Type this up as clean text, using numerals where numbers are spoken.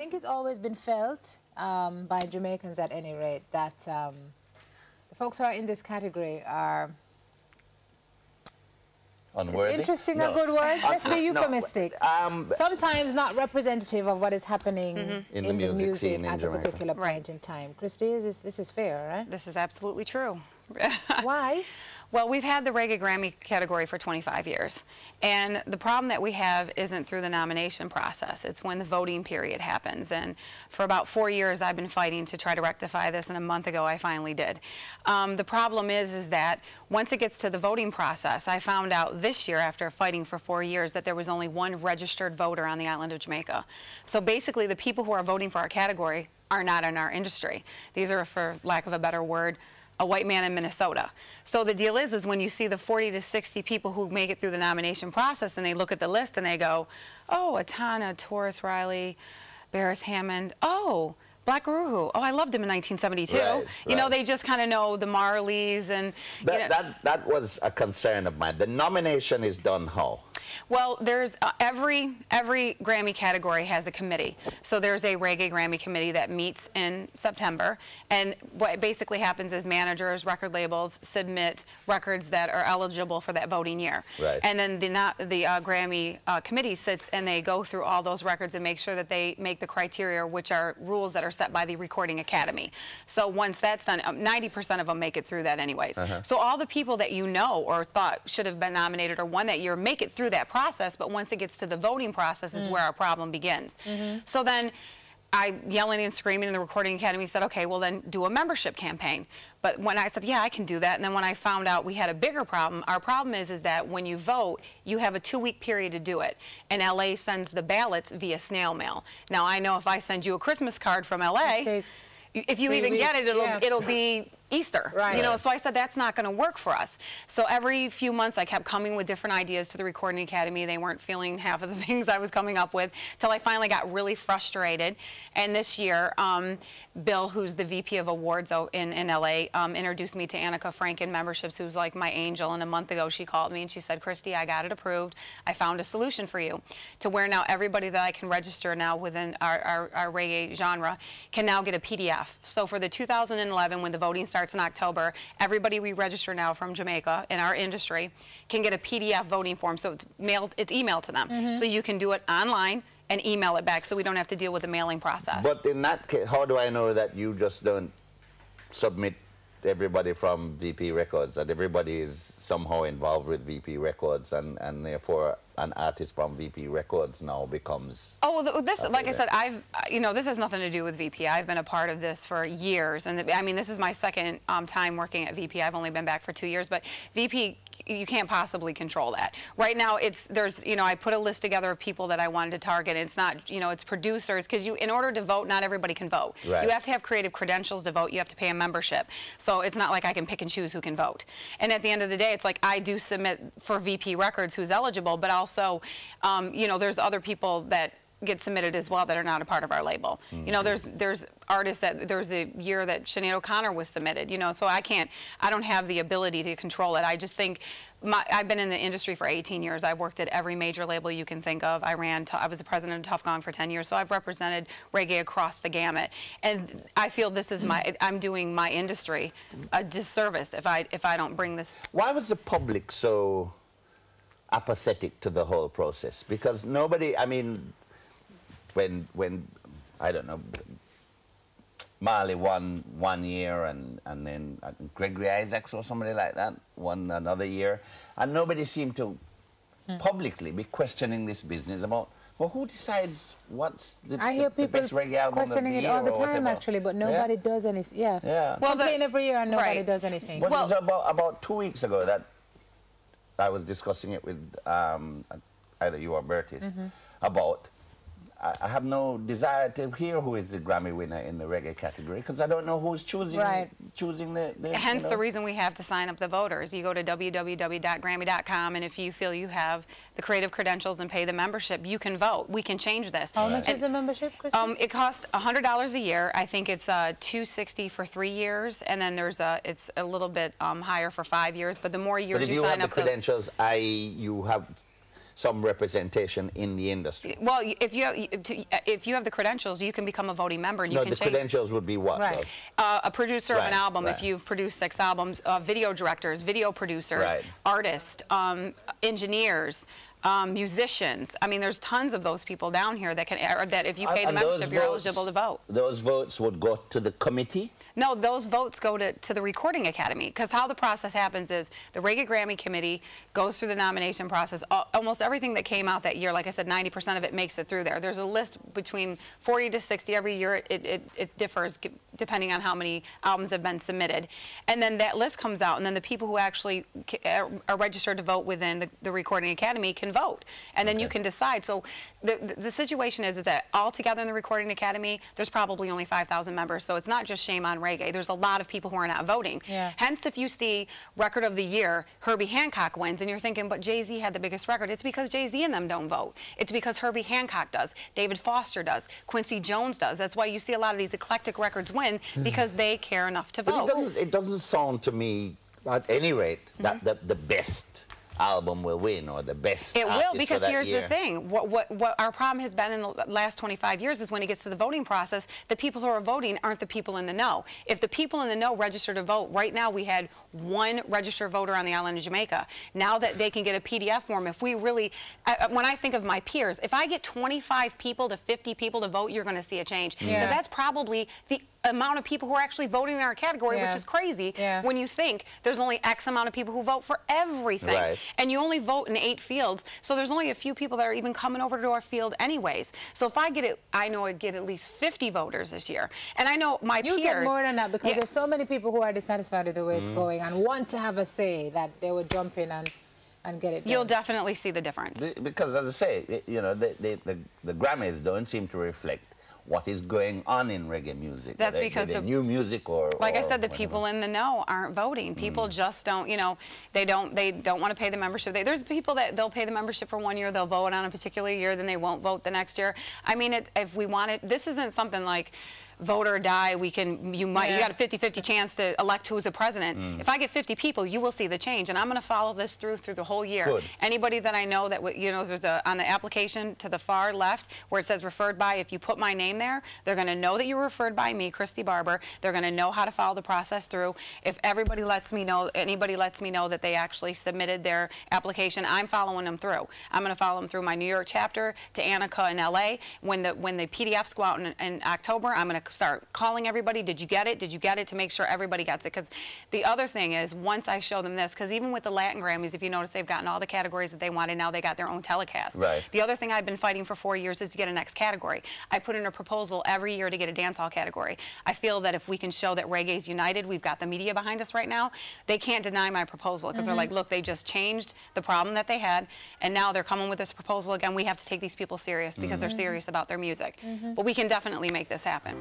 think it's always been felt by Jamaicans at any rate that the folks who are in this category are unworthy. Is interesting a good word? Let's be euphemistic. Sometimes not representative of what is happening in the music scene at a particular point in time. Cristy, this is fair, right? This is absolutely true. Why? Well, we've had the Reggae Grammy category for 25 years. And the problem that we have isn't through the nomination process. It's when the voting period happens. And for about 4 years, I've been fighting to try to rectify this. And a month ago, I finally did. The problem is that once it gets to the voting process, I found out this year, after fighting for 4 years, that there was only one registered voter on the island of Jamaica. So basically, the people who are voting for our category are not in our industry. These are, for lack of a better word, a white man in Minnesota. So the deal is when you see the 40 to 60 people who make it through the nomination process and they look at the list and they go, oh, Atana, Taurus Riley, Barris Hammond, oh, Black Uruhu, oh, I loved him in 1972. Right, you know, they just kind of know the Marleys and... That was a concern of mine. The nomination is done how? Well, there's every Grammy category has a committee. So there's a Reggae Grammy committee that meets in September, and what basically happens is managers, record labels submit records that are eligible for that voting year. Right. And then the Grammy committee sits and they go through all those records and make sure that they make the criteria, which are rules that are set by the Recording Academy. So once that's done, 90% of them make it through that anyways. So all the people that you know or thought should have been nominated or won that year make it through that process, but once it gets to the voting process is where our problem begins. So then I, yelling and screaming, in the Recording Academy said, okay, well then do a membership campaign. But when I said, yeah, I can do that, and then when I found out we had a bigger problem, our problem is that when you vote, you have a 2-week period to do it. And LA sends the ballots via snail mail. Now, I know if I send you a Christmas card from LA, if you even get it, it'll be Easter, right. You know, so I said that's not going to work for us. So every few months I kept coming with different ideas to the Recording Academy. They weren't feeling half of the things I was coming up with till I finally got really frustrated. And this year, Bill, who's the VP of Awards in LA, introduced me to Annika Franken Memberships, who's like my angel. And a month ago she called me and she said, Cristy, I got it approved. I found a solution for you to where now everybody that I can register now within our reggae genre can now get a PDF. So for the 2011, when the voting starts in October, everybody we register now from Jamaica in our industry can get a PDF voting form. So it's emailed to them. So you can do it online and email it back so we don't have to deal with the mailing process. But in that case, how do I know that you just don't submit everybody from VP Records, that everybody is somehow involved with VP Records, and therefore an artist from VP Records now becomes... Oh, this, like I said, this has nothing to do with VP. I've been a part of this for years, and I mean, this is my second time working at VP. I've only been back for 2 years, but VP, you can't possibly control that. Right now, I put a list together of people that I wanted to target. And it's not, it's producers, because in order to vote, not everybody can vote. Right. You have to have creative credentials to vote. You have to pay a membership. So it's not like I can pick and choose who can vote. And at the end of the day, it's like I do submit for VP Records who's eligible, but also, there's other people that get submitted as well that are not a part of our label. There's artists there's a year that Sinead O'Connor was submitted, so I don't have the ability to control it. I just think I've been in the industry for 18 years. I've worked at every major label you can think of. I was the president of Tough Gong for 10 years, so I've represented reggae across the gamut. And I feel this is I'm doing my industry a disservice if I don't bring this. Why was the public so apathetic to the whole process? Because nobody, I mean, when I don't know, Marley won 1 year, and then Gregory Isaacs or somebody like that won another year, and nobody seemed to publicly be questioning this business about, well, who decides what's the best reggae album questioning of the it all the year time, actually, but nobody does anything. Yeah. Well, complain every year and nobody does anything. But it was about 2 weeks ago that I was discussing it with either you or Bertis about I have no desire to hear who is the Grammy winner in the reggae category, because I don't know who's choosing the Hence the reason we have to sign up the voters. You go to www.grammy.com, and if you feel you have the creative credentials and pay the membership, you can vote. We can change this. How much is the membership, Cristy? It costs $100 a year. I think it's $260 for 3 years, and then it's a little bit higher for 5 years. But the more years you sign up, the credentials, i.e., you have some representation in the industry. Well, if you have the credentials, you can become a voting member. And you can the credentials would be what? Right. A producer of an album, if you've produced 6 albums, video directors, video producers, artists, engineers, musicians. I mean, there's tons of those people down here that can, that if you pay the membership, you're eligible to vote. Those votes would go to the committee? No, those votes go to the Recording Academy, because how the process happens is the Reggae Grammy Committee goes through the nomination process. Almost everything that came out that year, like I said, 90% of it makes it through there. There's a list between 40 to 60 every year. It differs depending on how many albums have been submitted. And then that list comes out, and then the people who actually are registered to vote within the Recording Academy can vote. And then you can decide. So the situation is that altogether in the Recording Academy, there's probably only 5,000 members. So it's not just shame on reggae. There's a lot of people who are not voting. Hence, if you see Record of the Year, Herbie Hancock wins, and you're thinking, but Jay-Z had the biggest record. It's because Jay-Z and them don't vote. It's because Herbie Hancock does, David Foster does, Quincy Jones does. That's why you see a lot of these eclectic records win, because they care enough to vote. But it doesn't sound to me, at any rate, that the best album will win, or the best It will, because for that here's year. the thing. What our problem has been in the last 25 years is when it gets to the voting process, the people who are voting aren't the people in the know. If the people in the know register to vote, right now we had 1 registered voter on the island of Jamaica. Now that they can get a PDF form, if we really, when I think of my peers, if I get 25 people to 50 people to vote, you're going to see a change. Because that's probably the amount of people who are actually voting in our category, which is crazy when you think there's only X amount of people who vote for everything. And you only vote in 8 fields, so there's only a few people that are even coming over to our field anyways. So if I get it, I know I get at least 50 voters this year. And I know my peers... You get more than that, because there's so many people who are dissatisfied with the way it's going and want to have a say, that they would jump in and get it done. You'll definitely see the difference. Because, as I say, you know, the Grammys don't seem to reflect what is going on in reggae music. That's because the new music, or like I said, the whatever. people in the know aren't voting. People just don't, you know, they don't want to pay the membership. There's people that they'll pay the membership for 1 year, they'll vote on a particular year, then they won't vote the next year. I mean, if we want it, this isn't something like vote or die. You got a 50-50 chance to elect who's a president. If I get 50 people, you will see the change, and I'm going to follow this through the whole year. Good. Anybody that I know that, you know, there's on the application to the far left where it says referred by, if you put my name there, they're going to know that you were referred by me, Cristy Barber. They're going to know how to follow the process through. If anybody lets me know that they actually submitted their application, I'm following them through. I'm going to follow them through my New York chapter to Annika in LA. When the PDFs go out in October, I'm going to start calling everybody. Did you get it? Did you get it? To make sure everybody gets it. Because the other thing is, once I show them this, because even with the Latin Grammys, if you notice, they've gotten all the categories that they wanted. Now they got their own telecast. The other thing I've been fighting for 4 years is to get a next category. I put in a proposal every year to get a dancehall category. I feel that if we can show that reggae is united, we've got the media behind us right now, they can't deny my proposal, because they're like, look, they just changed the problem that they had, and now they're coming with this proposal again. We have to take these people serious, because they're serious about their music. But we can definitely make this happen.